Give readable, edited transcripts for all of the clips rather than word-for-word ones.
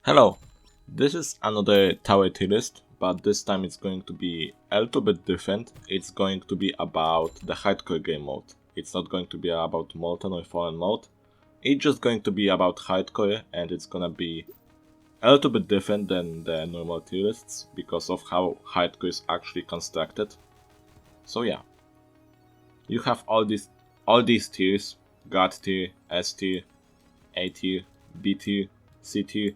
Hello, this is another tower tier list, but this time it's going to be a little bit different. It's going to be about the hardcore game mode. It's not going to be about Molten or Fallen mode. It's just going to be about hardcore, and it's gonna be a little bit different than the normal tier lists because of how hardcore is actually constructed. So yeah, you have all these tiers: God tier, S tier, A tier, B tier, C tier,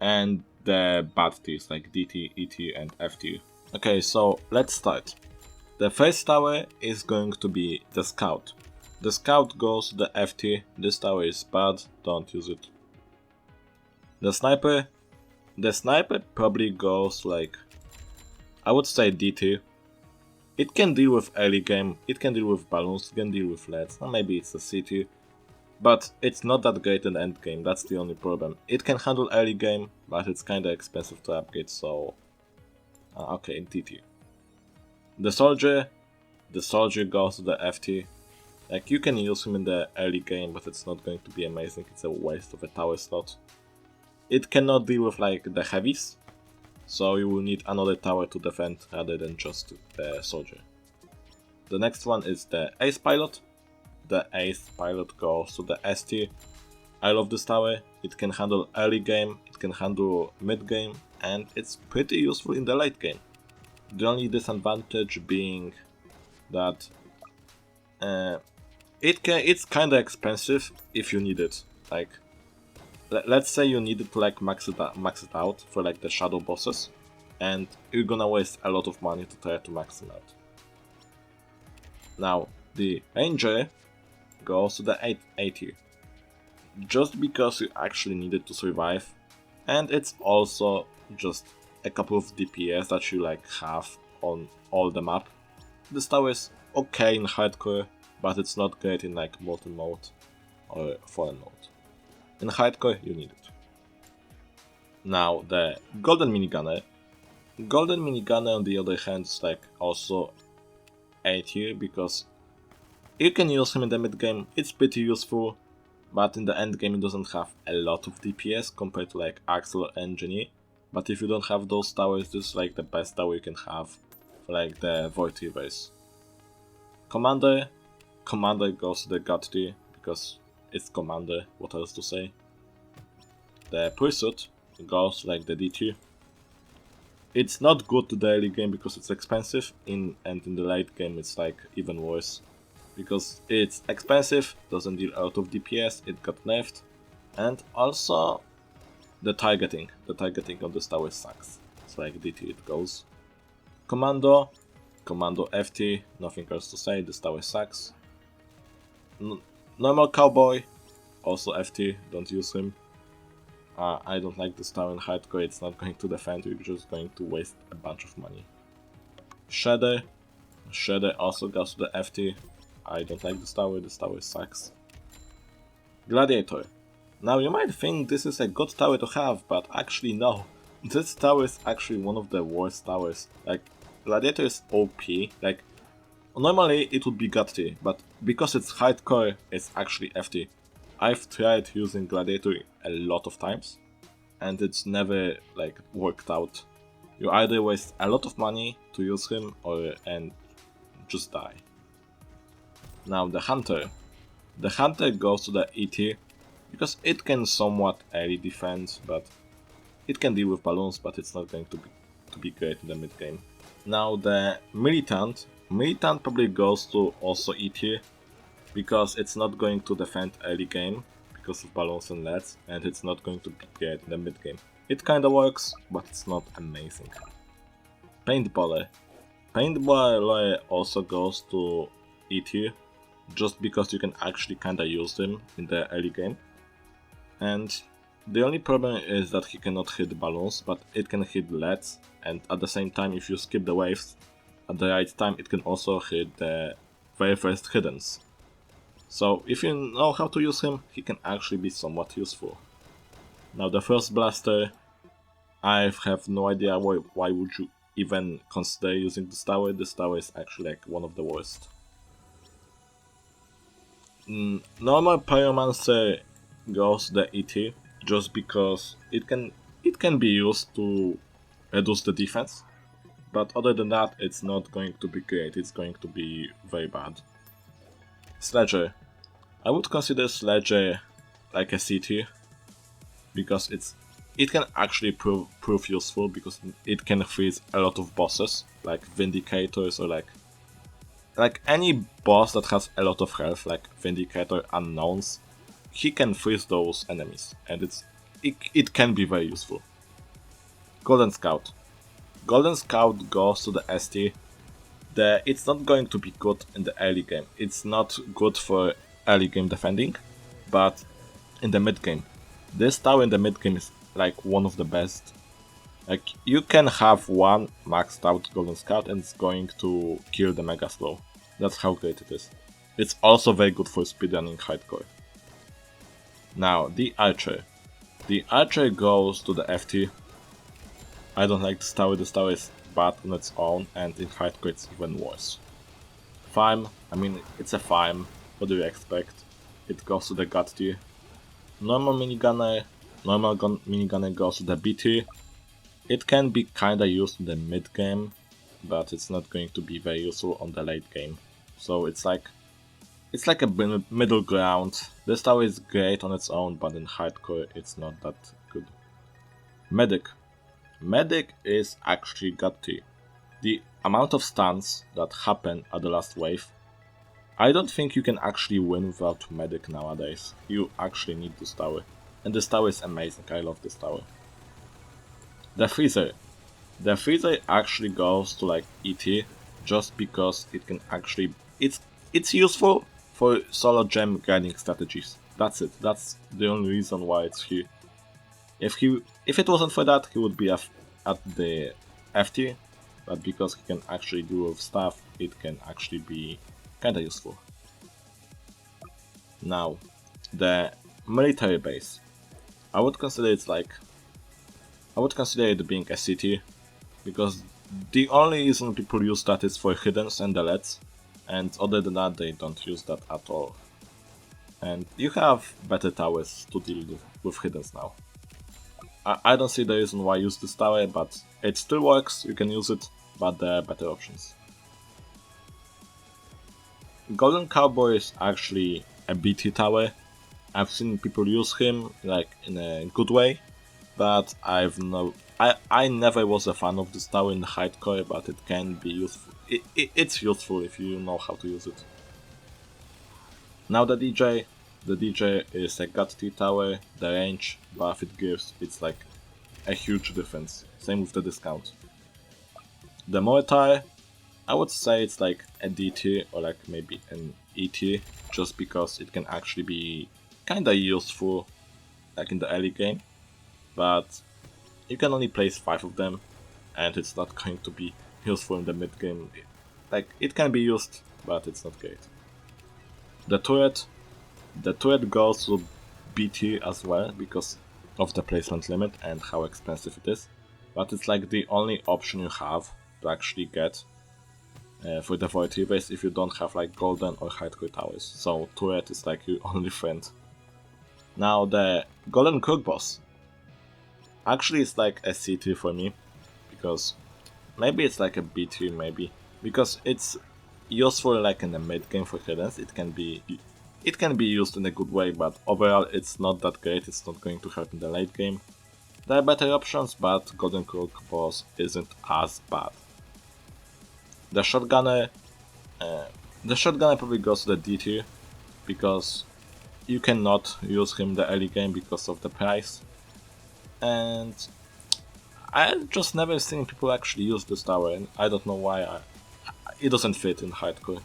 and the bad tiers like D tier, E tier, and F tier. Okay, so let's start. The first tower is going to be the Scout. The Scout goes to the F tier. This tower is bad, don't use it. The Sniper probably goes like, I would say D tier. It can deal with early game, it can deal with balloons, it can deal with LEDs, or maybe it's a C tier. But it's not that great in the end game, that's the only problem. It can handle early game, but it's kinda expensive to upgrade, so... okay, in T tier. The Soldier goes to the F tier. Like, you can use him in the early game, but it's not going to be amazing, it's a waste of a tower slot. It cannot deal with like the heavies, so you will need another tower to defend rather than just the Soldier. The next one is the Ace Pilot. The Ace Pilot goes to the S tier. I love this tower, it can handle early game, it can handle mid game, and it's pretty useful in the late game. The only disadvantage being that it's kinda expensive if you need it. Like, let's say you need it to like max it out for like the shadow bosses, and you're gonna waste a lot of money to try to max them out. Now, the Ranger goes to the A tier, just because you actually need it to survive, and it's also just a couple of DPS that you like have on all the map. This tower is okay in hardcore, but it's not great in like Molten mode or Fallen mode. In hardcore you need it. Now the Golden Minigunner. Golden Minigunner on the other hand is like also A tier because you can use him in the mid game, it's pretty useful, but in the end game it doesn't have a lot of DPS compared to like Axel and Genie. But if you don't have those towers, this is like the best tower you can have for like the Void Reavers. Commander goes to the God tier because it's Commander, what else to say. The Pursuit goes to like the D tier. It's not good to the early game because it's expensive, and in the late game it's like even worse. Because it's expensive, doesn't deal a lot of DPS, it got nerfed, and also the targeting on this tower sucks. It's like D tier it goes. Commando F tier, nothing else to say, this tower sucks. Normal Cowboy, also F tier, don't use him. I don't like this tower in hardcore, it's not going to defend you, you're just going to waste a bunch of money. Shredder also goes to the F tier. I don't like this tower sucks. Gladiator. Now you might think this is a good tower to have, but actually no. This tower is actually one of the worst towers. Like, Gladiator is OP, like, normally it would be God tier, but because it's hardcore, it's actually F tier. I've tried using Gladiator a lot of times, and it's never like worked out. You either waste a lot of money to use him, and just die. Now the Hunter. The Hunter goes to the E tier, because it can somewhat early defend, but it can deal with balloons, but it's not going to be great in the mid game. Now the Militant probably goes to also E tier, because it's not going to defend early game because of balloons and LEDs, and it's not going to be great in the mid game. It kinda works, but it's not amazing. Paintballer also goes to E tier, just because you can actually kinda use them in the early game. And the only problem is that he cannot hit balloons, but it can hit LEDs, and at the same time if you skip the waves at the right time it can also hit the very first hiddens. So if you know how to use him, he can actually be somewhat useful. Now the First Blaster, I have no idea why would you even consider using this tower. This tower is actually like one of the worst. Normal Pyromancer goes the E tier, just because it can it can be used to reduce the defense, but other than that, it's not going to be great, it's going to be very bad. Sledger. I would consider Sledger like a C tier, because it can actually prove useful, because it can freeze a lot of bosses, like Vindicators, or like any boss that has a lot of health, like Vindicator, Unknowns. He can freeze those enemies, and it can be very useful. Golden Scout. Golden Scout goes to the ST. It's not going to be good in the early game. It's not good for early game defending, but in the mid game, this tower in the mid game is like one of the best. Like, you can have one maxed out Golden Scout and it's going to kill the Mega Slow. That's how great it is. It's also very good for speedrunning hardcore. Now, the Archer. The Archer goes to the FT. I don't like this tower is bad on its own, and in hardcore it's even worse. Farm, I mean, it's a farm, what do you expect? It goes to the God tier. Normal minigunner goes to the B tier. It can be kinda used in the mid game, but it's not going to be very useful on the late game. So it's like a middle ground. This tower is great on its own, but in hardcore it's not that good. Medic. Medic is actually God tier. The amount of stuns that happen at the last wave, I don't think you can actually win without Medic nowadays. You actually need this tower. And this tower is amazing, I love this tower. The Freezer. The Freezer actually goes to like ET, just because it can actually... It's useful for solo gem grinding strategies. That's it. That's the only reason why it's here. If it wasn't for that, he would be at the FT, but because he can actually do with stuff, it can actually be kinda useful. Now, the military base. I would consider it being a city, because the only reason people use that is for hiddens and deletes, and other than that they don't use that at all. And you have better towers to deal with hiddens now. I don't see the reason why use this tower, but it still works, you can use it, but there are better options. Golden Cowboy is actually a BT tower. I've seen people use him like in a good way, but I never was a fan of this tower in the hardcore, but it can be useful. It's useful if you know how to use it. Now the DJ. The DJ is a God tier tower. The range buff it gives, it's like a huge difference. Same with the discount. The Mortar, I would say it's like a D tier or like maybe an E tier, just because it can actually be kinda useful like in the early game, but you can only place 5 of them, and it's not going to be useful in the mid game. Like, it can be used, but it's not great. The turret goes to B tier as well, because of the placement limit and how expensive it is, but it's like the only option you have to actually get for the Void tier base if you don't have like golden or hardcore towers, so turret is like your only friend. Now the Golden Crook boss. Actually it's like a C tier for me, because maybe it's like a B tier maybe, because it's useful like in the mid game for hiddens. It can be used in a good way, but overall it's not that great, it's not going to help in the late game. There are better options, but Golden Crook boss isn't as bad. The Shotgunner probably goes to the D tier, because you cannot use him in the early game because of the price. And I've just never seen people actually use this tower, and I don't know why. It doesn't fit in hardcore.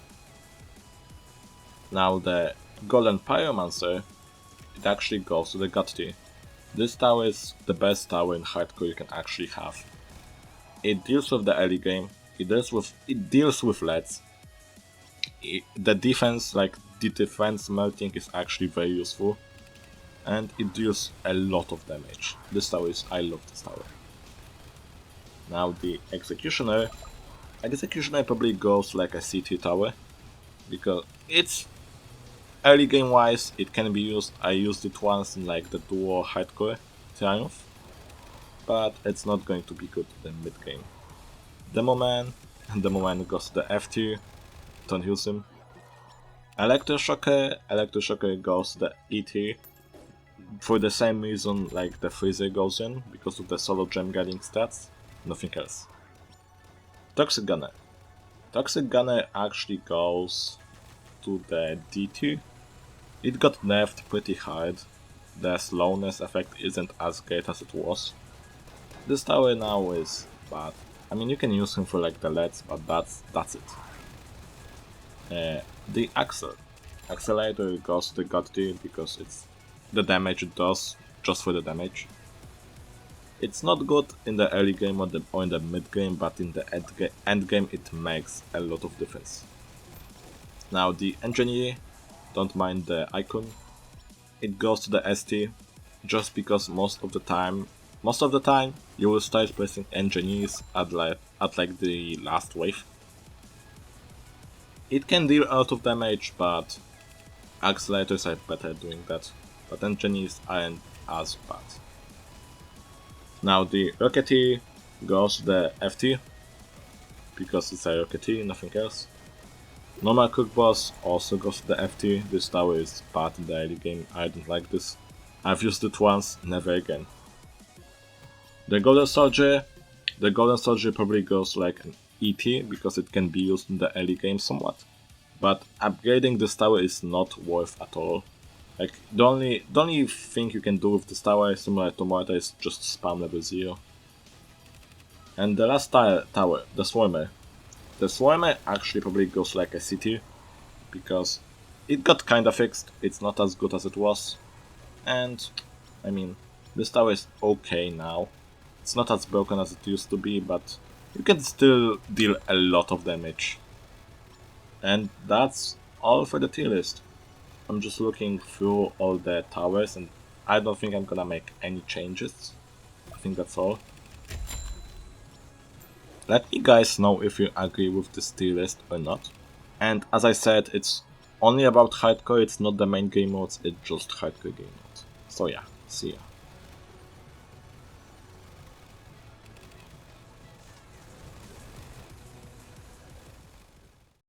Now the Golden Pyromancer, it actually goes to the God tier. This tower is the best tower in hardcore you can actually have. It deals with the early game, it deals with LEDs. The defense, like the defense melting, is actually very useful, and it deals a lot of damage. I love this tower. Now the Executioner probably goes like a C tier tower, because it's early game wise, it can be used. I used it once in like the duo hardcore triumph, but it's not going to be good in the mid game. Demo Man goes to the F tier, don't use him. Electroshocker goes to the E tier, for the same reason like the Freezer goes in, because of the solo gem getting stats, nothing else. Toxic Gunner actually goes to the D tier. It got nerfed pretty hard, the slowness effect isn't as great as it was. This tower now is bad. I mean, you can use him for like the LEDs, but that's it. The Accelerator goes to the God tier because it's the damage it does, just for the damage. It's not good in the early game or in the mid game, but in the end game it makes a lot of difference. Now the Engineer, don't mind the icon, it goes to the S tier, just because most of the time you will start pressing Engineers at like the last wave. It can deal a lot of damage, but Accelerators are better at doing that, but Engineers aren't as bad. Now the Rocketeer goes to the F tier, because it's a Rocketeer, nothing else. Normal Cook Boss also goes to the F tier, this tower is bad in the early game, I don't like this. I've used it once, never again. The Golden Soldier probably goes like an E tier, because it can be used in the early game somewhat. But upgrading this tower is not worth at all. Like, the only thing you can do with this tower, similar to Mortar, is just spam level 0. And the last tower, the Swarmer. The Swarmer actually probably goes like a C tier, because it got kinda fixed, it's not as good as it was. And, I mean, this tower is okay now. It's not as broken as it used to be, but you can still deal a lot of damage. And that's all for the tier list. I'm just looking through all the towers and I don't think I'm gonna make any changes. I think that's all. Let me guys know if you agree with this tier list or not. And as I said, it's only about hardcore, it's not the main game modes, it's just hardcore game mode. So yeah, see ya.